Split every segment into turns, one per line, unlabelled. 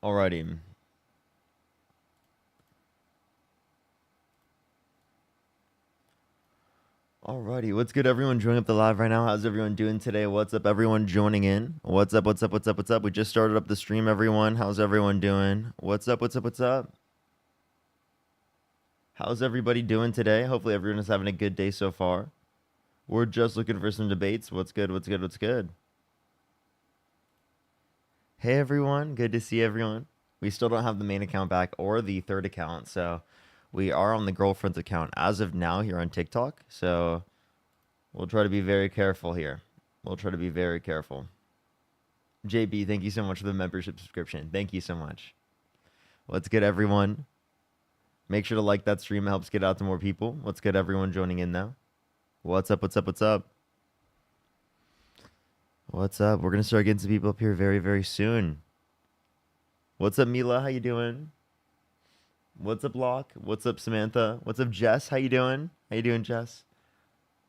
Alrighty. Alrighty, what's good, everyone joining up the live right now? How's everyone doing today? What's up, everyone joining in? What's up, what's up, what's up, what's up? We just started up the stream, everyone. How's everyone doing? What's up, what's up, what's up? How's everybody doing today? Hopefully everyone is having a good day so far. We're just looking for some debates. What's good, what's good, what's good? Hey, everyone. Good to see everyone. We still don't have the main account back or the third account, so we are on the girlfriend's account as of now here on TikTok. So we'll try to be very careful here. We'll try to be very careful. JB, thank you so much for the membership subscription. Thank you so much. What's good, everyone? Make sure to like that stream. It helps get out to more people. What's good, everyone joining in now? What's up, what's up, what's up? What's up? We're going to start getting some people up here very, very soon. What's up, Mila? How you doing? What's up, Locke? What's up, Samantha? What's up, Jess? How you doing? How you doing, Jess?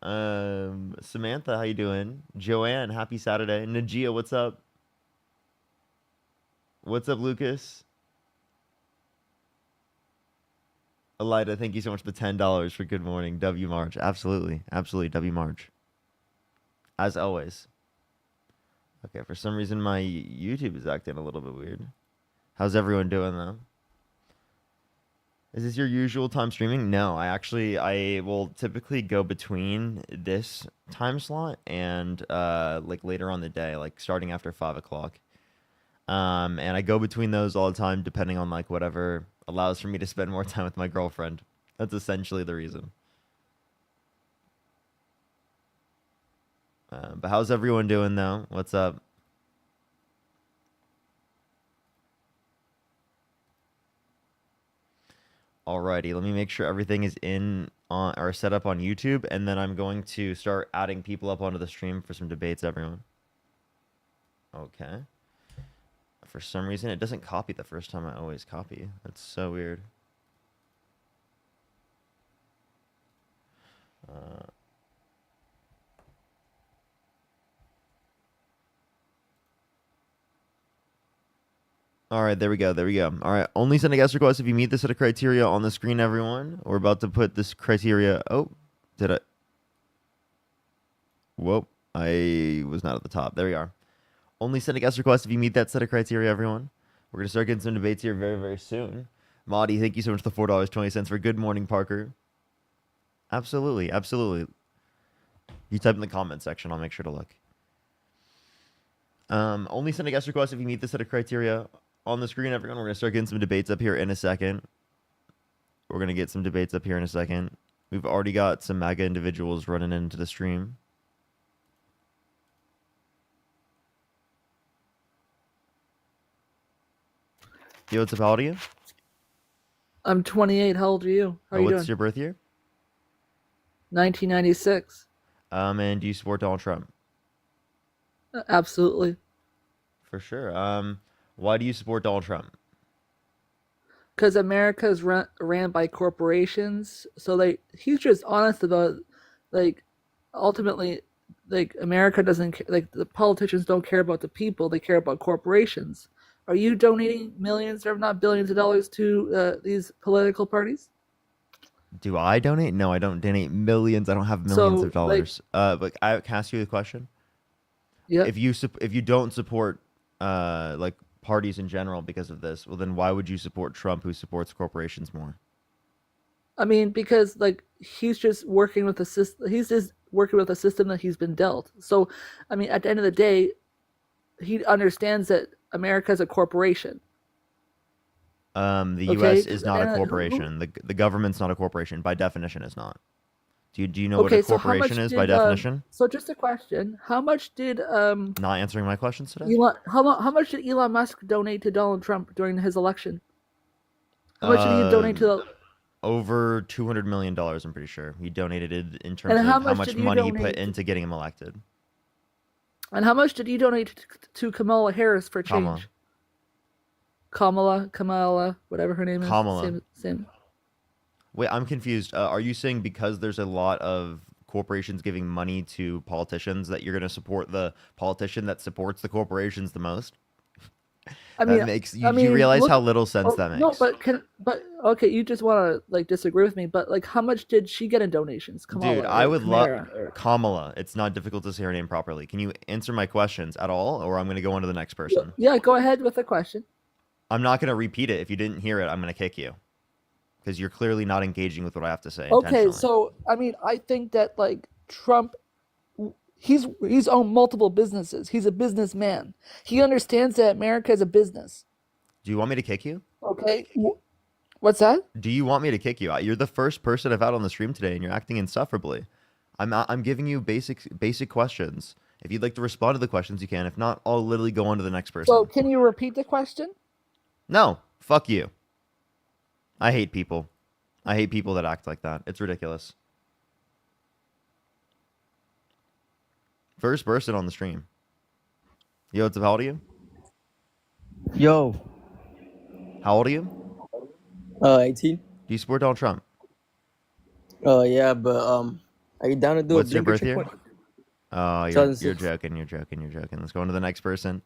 Samantha, how you doing? Joanne, happy Saturday. Najia, what's up? What's up, Lucas? Elida, thank you so much for the $10 for good morning. W March. Absolutely. Absolutely. W March. As always. Okay, for some reason my YouTube is acting a little bit weird. How's everyone doing, though? Is this your usual time streaming? No, I will typically go between this time slot and like later on the day, like starting after 5 o'clock. And I go between those all the time, depending on like whatever allows for me to spend more time with my girlfriend. That's essentially the reason. But how's everyone doing, though? What's up? Alrighty, let me make sure everything is in on or set up on YouTube, and then I'm going to start adding people up onto the stream for some debates, everyone. Okay. For some reason, it doesn't copy the first time I always copy. That's so weird. All right, there we go. There we go. All right, only send a guest request if you meet this set of criteria on the screen, everyone. We're about to put this criteria. Oh, did I? Whoa, I was not at the top. There we are. Only send a guest request if you meet that set of criteria, everyone. We're going to start getting some debates here very, very soon. Maudie, thank you so much for the $4.20 for good morning, Parker. Absolutely, absolutely. You type in the comment section. I'll make sure to look. Only send a guest request if you meet the set of criteria on the screen, everyone. We're going to start getting some debates up here in a second. We're going to get some debates up here in a second. We've already got some MAGA individuals running into the stream. Yo, what's up? How old are you?
I'm 28. How old are you? How are you doing?
What's your birth year?
1996.
And do you support Donald Trump?
Absolutely.
For sure. Why do you support Donald Trump?
Because America is ran by corporations, so he's just honest about ultimately America doesn't the politicians don't care about the people; they care about corporations. Are you donating millions, or if not billions, of dollars to these political parties?
Do I donate? No, I don't donate millions. I don't have millions of dollars. But I can ask you a question.
Yeah.
If you don't support like parties in general because of this, well then why would you support Trump, who supports corporations more?
I mean, because he's just working with a system. He's just working with a system that he's been dealt. So, I mean, at the end of the day, he understands that America is a corporation.
The U.S. is not a corporation. The government's not a corporation by definition. Is not. Do you know what a corporation is by definition?
So just a question: how much did
Not answering my questions today.
How much did Elon Musk donate to Donald Trump during his election? How much did he donate to?
Over $200 million. I'm pretty sure he donated it in terms of how much money he put into getting him elected.
And how much did you donate to Kamala Harris for change? Kamala, whatever her name is.
Kamala.
Same.
Wait, I'm confused. Are you saying because there's a lot of corporations giving money to politicians that you're going to support the politician that supports the corporations the most?
I
That
mean,
makes
I
you. Do you
mean,
realize
look.
how little sense
Oh
that
no,
makes?
but okay, you just want to like disagree with me, but like, how much did she get in donations,
Dude,
Kamala
I
or
would love
Kamara or?
Kamala. It's not difficult to say her name properly. Can you answer my questions at all, or I'm gonna go on to the next person?
Yeah, go ahead with the question.
I'm not gonna repeat it. If you didn't hear it, I'm gonna kick you because you're clearly not engaging with what I have to say
Okay,
intentionally.
so I mean, I think that like Trump, he's owned multiple businesses. He's a businessman. He understands that America is a business.
Do you want me to kick you?
Okay, what's that?
Do you want me to kick you? You're the first person I've had on the stream today, and you're acting insufferably. I'm giving you basic questions. If you'd like to respond to the questions, you can. If not, I'll literally go on to the next
So
person.
can you repeat the question?
No, fuck you. I hate people. I hate people that act like that. It's ridiculous. First person on the stream. Yo, what's up? How old are you?
Yo,
How old are you?
18.
Do you support Donald Trump?
Yeah, but are you down to do a
What's your
blinker
birth year?
checkpoint?
Oh, you're
2006.
joking. You're joking. You're joking. Let's go on to the next person.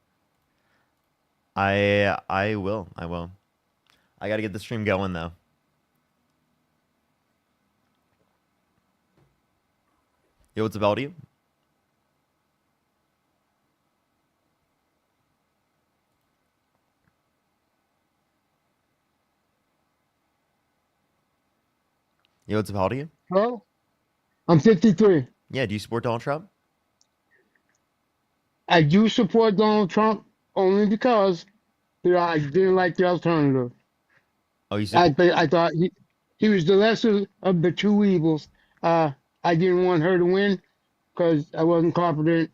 I will. I will. I got to get the stream going though. Yo, what's up? How old are you? Yo, what's up? How old are you?
Hello? I'm 53.
Yeah. Do you support Donald Trump?
I do support Donald Trump only because I didn't like the alternative.
Oh, you support.
I thought he was the lesser of the two evils. I didn't want her to win because I wasn't confident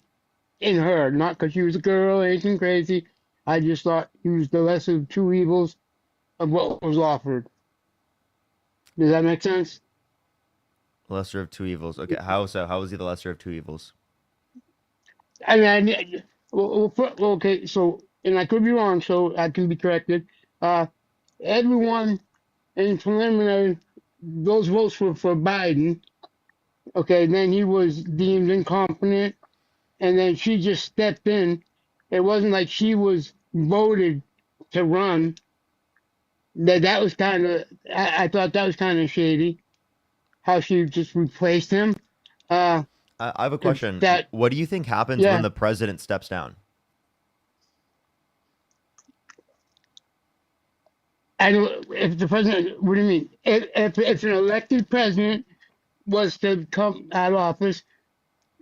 in her, not because she was a girl or anything crazy. I just thought he was the lesser of two evils of what was offered. Does that make sense?
Lesser of two evils. Okay. How so? How is he the lesser of two evils?
I mean, okay, so, and I could be wrong, so I can be corrected. Everyone in preliminary, those votes were for Biden. Okay, then he was deemed incompetent, and then she just stepped in. It wasn't like she was voted to run. That was kind of, I thought that was kind of shady, how she just replaced him. Uh,
I have a question.
that,
What do you think happens when
yeah,
the president steps down?
I don't, if the president, what do you mean? If an elected president was to come out of office,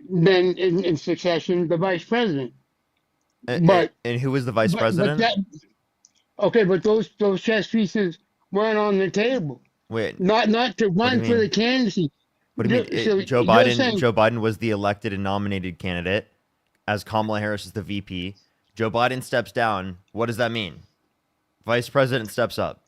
then in succession, the vice president. But
And who was the vice
but
president?
that okay, but those chess pieces weren't on the table.
Wait.
Not to
What do you
run for the
mean?
candidacy.
What do you mean?
So
Joe
you're
Biden.
saying
Joe Biden was the elected and nominated candidate, as Kamala Harris is the VP. Joe Biden steps down. What does that mean? Vice president steps up.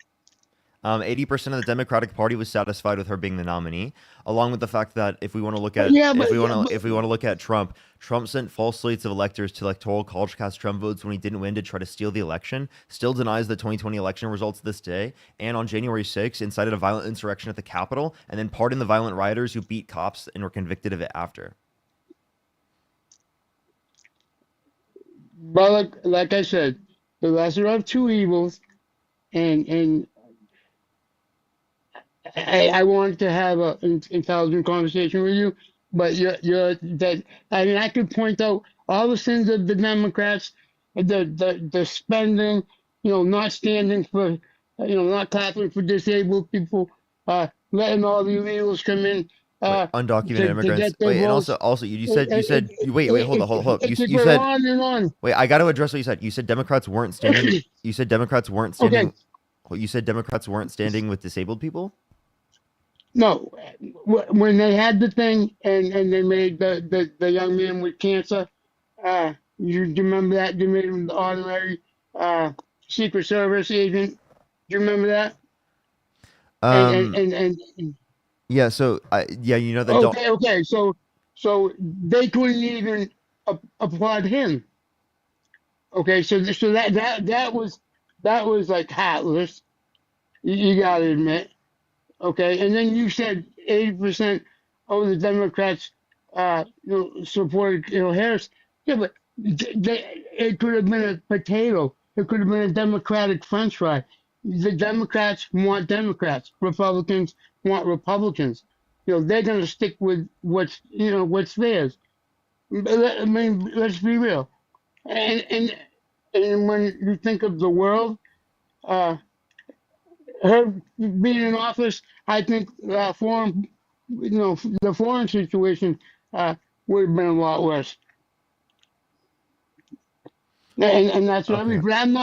80% of the Democratic Party was satisfied with her being the nominee, along with the fact that if we want to look at
yeah, but
if we want to look at Trump, Trump sent false slates of electors to electoral college cast Trump votes when he didn't win to try to steal the election. Still denies the 2020 election results this day, and on January 6th incited a violent insurrection at the Capitol, and then pardoned the violent rioters who beat cops and were convicted of it after.
like I said, the lesser of two evils, and I wanted to have an intelligent conversation with you, but you're that. I mean, I could point out all the sins of the Democrats, the spending, not standing for, not clapping for disabled people, letting all the illegals come in,
Wait,
uh,
undocumented
to
immigrants.
get their
Wait, and
votes.
also you
It,
said you
it,
said wait, hold up, hold up.
it could
You
go
said
on and on.
wait. I got to address what you said. You said Democrats weren't standing. You said Democrats weren't
Okay,
standing. Well, you said Democrats weren't standing with disabled people.
no, when they had the thing and they made the young man with cancer, you remember that? They made him the honorary uh, Secret Service agent. Do you remember that? And and
Um.
and, and
Yeah. So yeah. You know that don't.
okay. So they couldn't even applaud him. Okay, so that was like heartless. You gotta admit. Okay, and then you said 80% of the Democrats supported Harris. Yeah, but it could have been a potato. it could have been a Democratic French fry. The Democrats want Democrats. Republicans want Republicans. They're going to stick with what's theirs. I mean, let's be real. And when you think of the world, uh, her being in office, I think the foreign situation would have been a lot worse. And that's what I
Okay.
mean. But I'm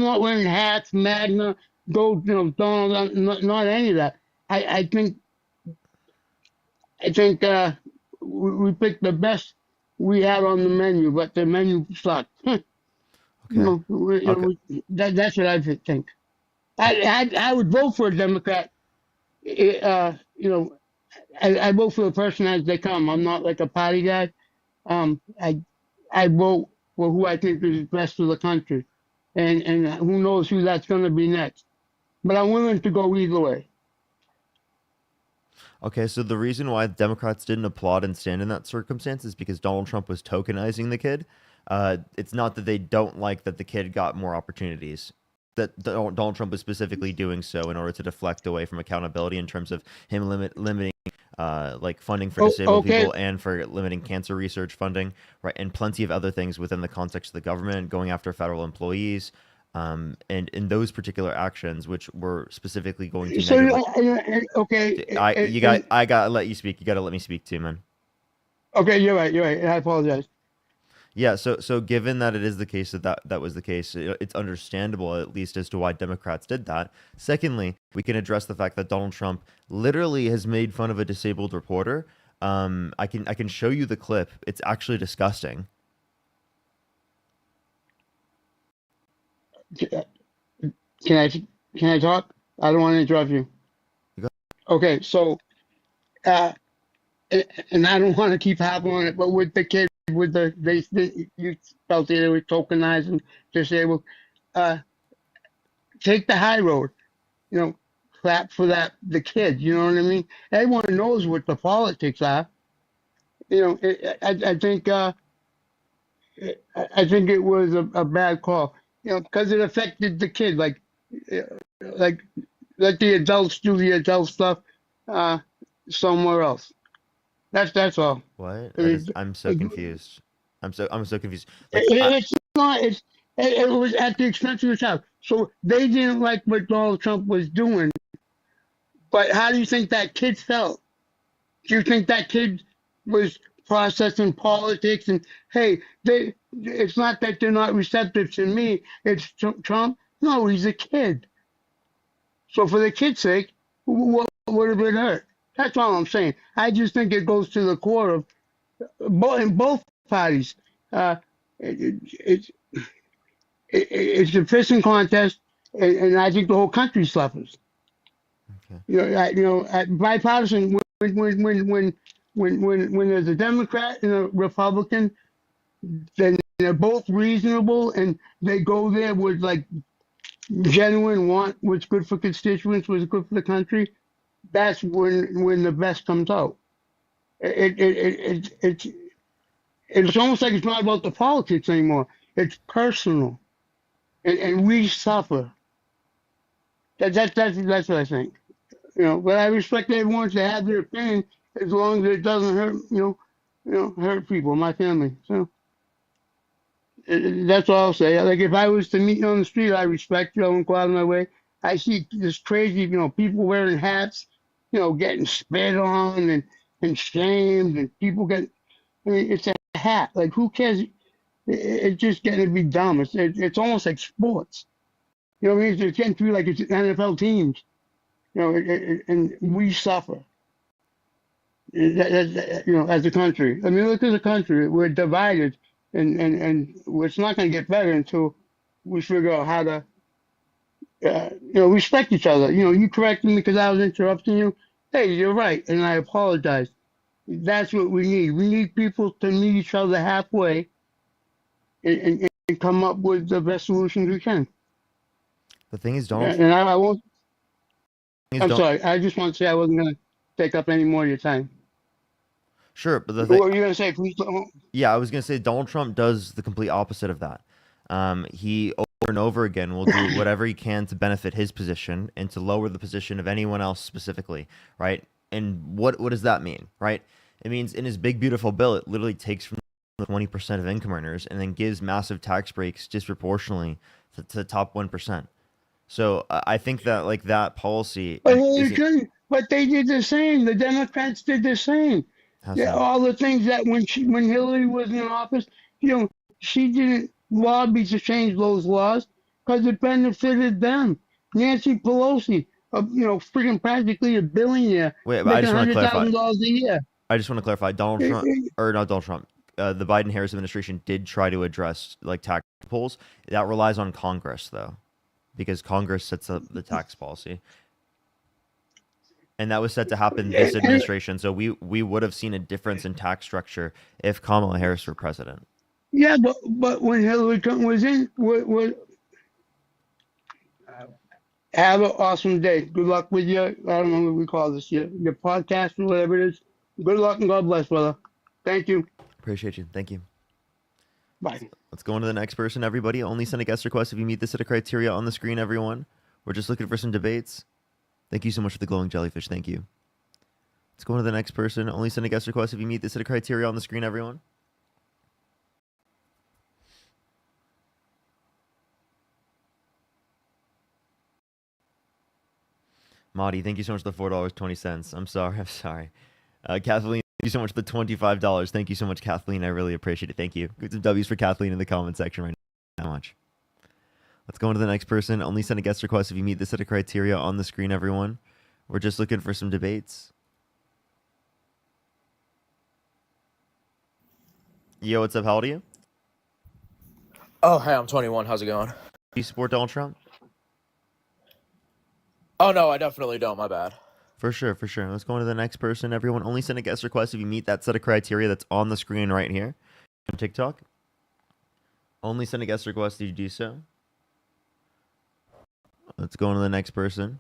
not wearing hats, Magna, gold, Donald, not any of that. I think we picked the best we had on the menu, but the menu sucked.
Okay. Okay.
That's what I think. I would vote for a Democrat. I vote for the person as they come. I'm not like a party guy. I vote for who I think is best for the country, and who knows who that's going to be next. But I'm willing to go either way.
Okay, so the reason why Democrats didn't applaud and stand in that circumstance is because Donald Trump was tokenizing the kid. It's not that they don't like that the kid got more opportunities. That Donald Trump was specifically doing so in order to deflect away from accountability in terms of him limiting like funding for disabled
Okay,
people and for limiting cancer research funding, right? And plenty of other things within the context of the government, going after federal employees, and in those particular actions, which were specifically going to
so
negatively.
okay,
I gotta let you speak. You gotta let me speak too, man.
okay, you're right, and I apologize.
Yeah, so given that it is the case that was the case, it's understandable at least as to why Democrats did that. Secondly, we can address the fact that Donald Trump literally has made fun of a disabled reporter. I can show you the clip. It's actually disgusting.
Can I talk? I don't want to interrupt you.
Go-
Okay, so uh, and I don't want to keep harping on it, but with the kid, with you felt they were tokenized and disabled. Uh, take the high road. You know, clap for the kid. You know what I mean? Everyone knows what the politics are. I think I think it was a bad call. Because it affected the kid. Uh, like let the adults do the adult stuff uh, somewhere else. That's all.
What?
I
That is,
mean,
I'm so
it,
confused. I'm so confused. Like,
it's not. It was at the expense of the child. So they didn't like what Donald Trump was doing. But how do you think that kid felt? Do you think that kid was processing politics and hey, it's not that they're not receptive to me. It's Trump. No, he's a kid. So for the kid's sake, what would have been hurt? That's all I'm saying. I just think it goes to the core of in both parties. It, it's a pissing contest, and I think the whole country suffers.
okay.
Bipartisan. When there's a Democrat and a Republican, then they're both reasonable, and they go there with like genuine want what's good for constituents, what's good for the country. That's when the best comes out. It's almost like it's not about the politics anymore. It's personal, and we suffer. That's what I think. But I respect everyone to have their opinion as long as it doesn't hurt, hurt people, my family. So that's all I'll say. Like if I was to meet you on the street, I respect you. I won't go out of my way. I see this crazy, people wearing hats, getting spit on and shamed, and people get. I mean, it's a hat. Like who cares? It's just getting to be dumb. It's almost like sports. You know what I mean? It's getting to be like it's NFL teams. And we suffer. As a country. I mean, look at the country. We're divided, and it's not going to get better until we figure out how to, respect each other. You corrected me because I was interrupting you. Hey, you're right, and I apologize. That's what we need. We need people to meet each other halfway and come up with the best solutions we can.
The thing is, Donald.
And I won't.
Thing is,
I'm
Don-
sorry. I just want to say I wasn't going to take up any more of your time.
Sure, but the
What
thing.
were you going to say? Please don't.
Yeah, I was gonna say Donald Trump does the complete opposite of that. He and over again will do whatever he can to benefit his position and to lower the position of anyone else specifically, right? And what does that mean, right? It means in his big beautiful bill, it literally takes from 20% of income earners and then gives massive tax breaks disproportionately to the top 1%. So I think that like that policy
But
is
but they did the same. The Democrats did the same.
how
Yeah,
so?
all the things that when Hillary was in office, you know, she didn't lobby to change those laws because it benefited them. Nancy Pelosi, freaking practically a billionaire,
Wait, but I
making
just want to clarify.
$100,000 a year.
I just want to clarify. Donald
Eh,
Trump,
eh,
or not Donald Trump, the Biden Harris administration did try to address like tax loopholes. That relies on Congress though, because Congress sets up the tax policy, and that was set to happen this
eh,
administration. So we would have seen a difference in tax structure if Kamala Harris were president.
Yeah, but when Hillary Clinton was in, have an awesome day. Good luck with your, I don't know what we call this, your podcast or whatever it is. Good luck and God bless, brother. Thank you.
Appreciate you. Thank you.
Bye.
Let's go on to the next person, everybody. Only send a guest request if you meet the set of criteria on the screen, everyone. We're just looking for some debates. Thank you so much for the glowing jellyfish. Thank you. Let's go on to the next person. Only send a guest request if you meet the set of criteria on the screen, everyone. Mahdi, thank you so much for the $4.20. I'm sorry. I'm sorry. Kathleen, thank you so much for the $25. Thank you so much, Kathleen. I really appreciate it. Thank you. Get some W's for Kathleen in the comment section right now. How much? Let's go on to the next person. Only send a guest request if you meet the set of criteria on the screen, everyone. We're just looking for some debates. Yo, what's up? How old are you?
Oh, hey, I'm 21. How's it going?
Do you support Donald Trump?
Oh, no, I definitely don't. My bad.
For sure, for sure. Let's go on to the next person. Everyone, only send a guest request if you meet that set of criteria that's on the screen right here on TikTok. Only send a guest request if you do so. Let's go on to the next person.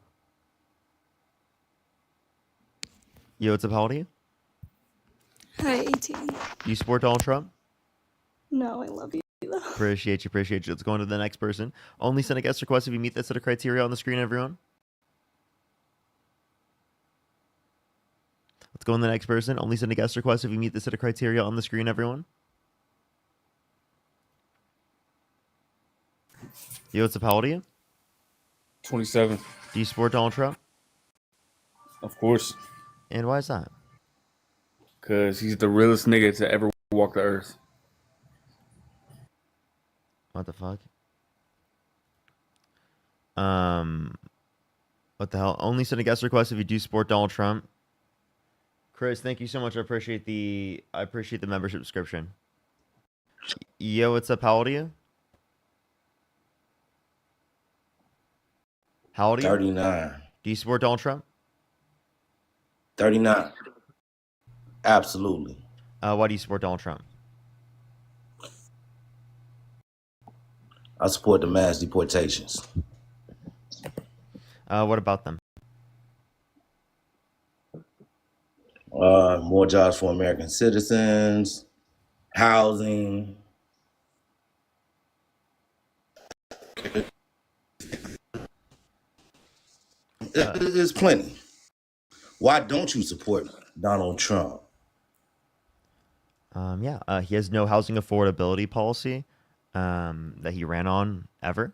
Yo, what's up? How old are you?
Hi, 18.
Do you support Donald Trump?
No, I love you though.
Appreciate you, appreciate you. Let's go on to the next person. Only send a guest request if you meet that set of criteria on the screen, everyone. Let's go on to the next person. Only send a guest request if you meet the set of criteria on the screen, everyone. Yo, what's up? How old are you?
27.
Do you support Donald Trump?
Of course,
And why is that?
because he's the realest nigga to ever walk the earth.
What the fuck? What the hell? Only send a guest request if you do support Donald Trump. Chris, thank you so much. I appreciate the membership subscription. Yo, what's up? How old are you? How old are you?
39.
Do you support Donald Trump?
39. Absolutely.
Why do you support Donald Trump?
I support the mass deportations.
What about them?
More jobs for American citizens, housing. There's plenty. Why don't you support Donald Trump?
He has no housing affordability policy that he ran on ever.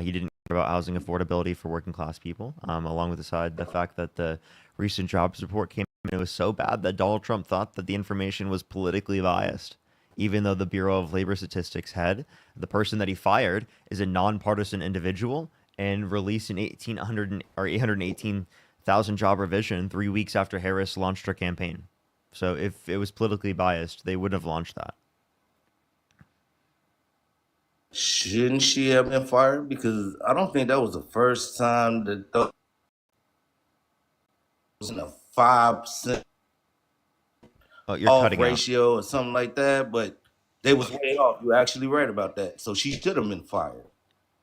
He didn't care about housing affordability for working class people. Along with the fact that the recent jobs report came in, it was so bad that Donald Trump thought that the information was politically biased, even though the Bureau of Labor Statistics head, the person that he fired, is a nonpartisan individual and released an 818,000 job revision 3 weeks after Harris launched her campaign. So if it was politically biased, they wouldn't have launched that.
Shouldn't she have been fired? Because I don't think that was the first time that there was in a 5%
Oh, you're
off
cutting out.
ratio or something like that, but they was way off. You're actually right about that. So she should have been fired.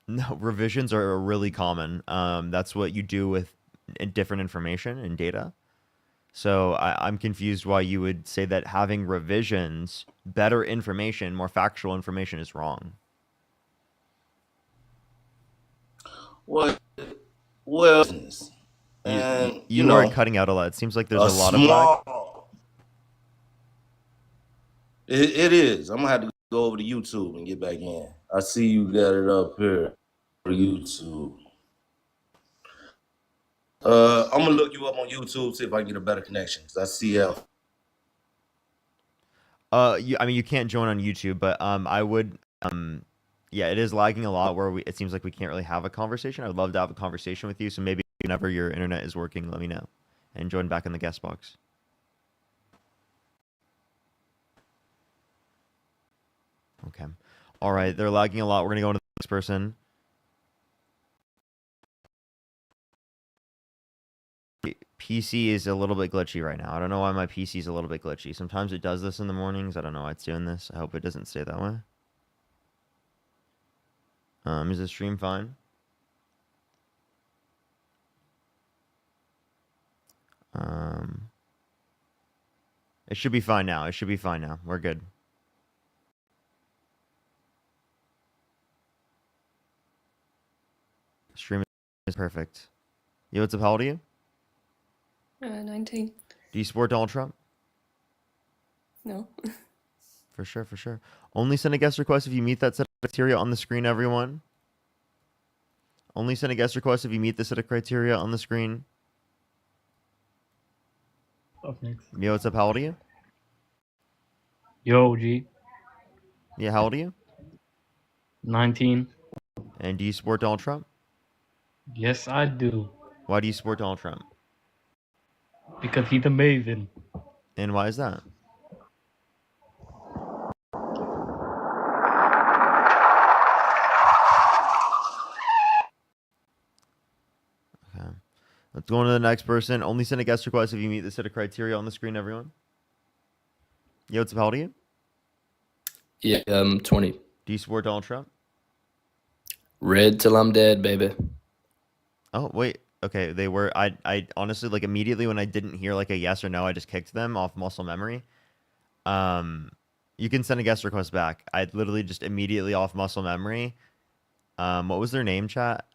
No, revisions are really common. That's what you do with different information and data. So I'm confused why you would say that having revisions, better information, more factual information is wrong.
what business.
You
And
you are cutting out a lot. It seems like there's a lot of lag.
small. It is. I'm gonna have to go over to YouTube and get back in. I see you got it up here for YouTube. I'm gonna look you up on YouTube, see if I can get a better connection. 'Cause I see how.
I mean, you can't join on YouTube, but I would yeah, it is lagging a lot where it seems like we can't really have a conversation. I would love to have a conversation with you, so maybe whenever your internet is working, let me know and join back in the guest box. Okay. All right, they're lagging a lot. We're gonna go on to the next person. PC is a little bit glitchy right now. I don't know why my PC is a little bit glitchy. Sometimes it does this in the mornings. I don't know why it's doing this. I hope it doesn't stay that way. Is the stream fine? It should be fine now. It should be fine now. We're good. Stream is perfect. Yo, what's up? How old are you?
19.
Do you support Donald Trump?
No.
For sure, for sure. Only send a guest request if you meet that set of criteria on the screen, everyone. Only send a guest request if you meet the set of criteria on the screen.
Up next.
Yo, what's up? How old are you?
Yo, G.
Yeah, how old are you?
19.
And do you support Donald Trump?
Yes, I do.
Why do you support Donald Trump?
Because he's amazing.
And why is that? Okay. Let's go on to the next person. Only send a guest request if you meet the set of criteria on the screen, everyone. Yo, what's up? How old are you?
Yeah, 20.
Do you support Donald Trump?
Red till I'm dead, baby.
Oh, wait. Okay, they were. I honestly, like, immediately when I didn't hear like a yes or no, I just kicked them off muscle memory. You can send a guest request back. I literally just immediately off muscle memory. What was their name, chat?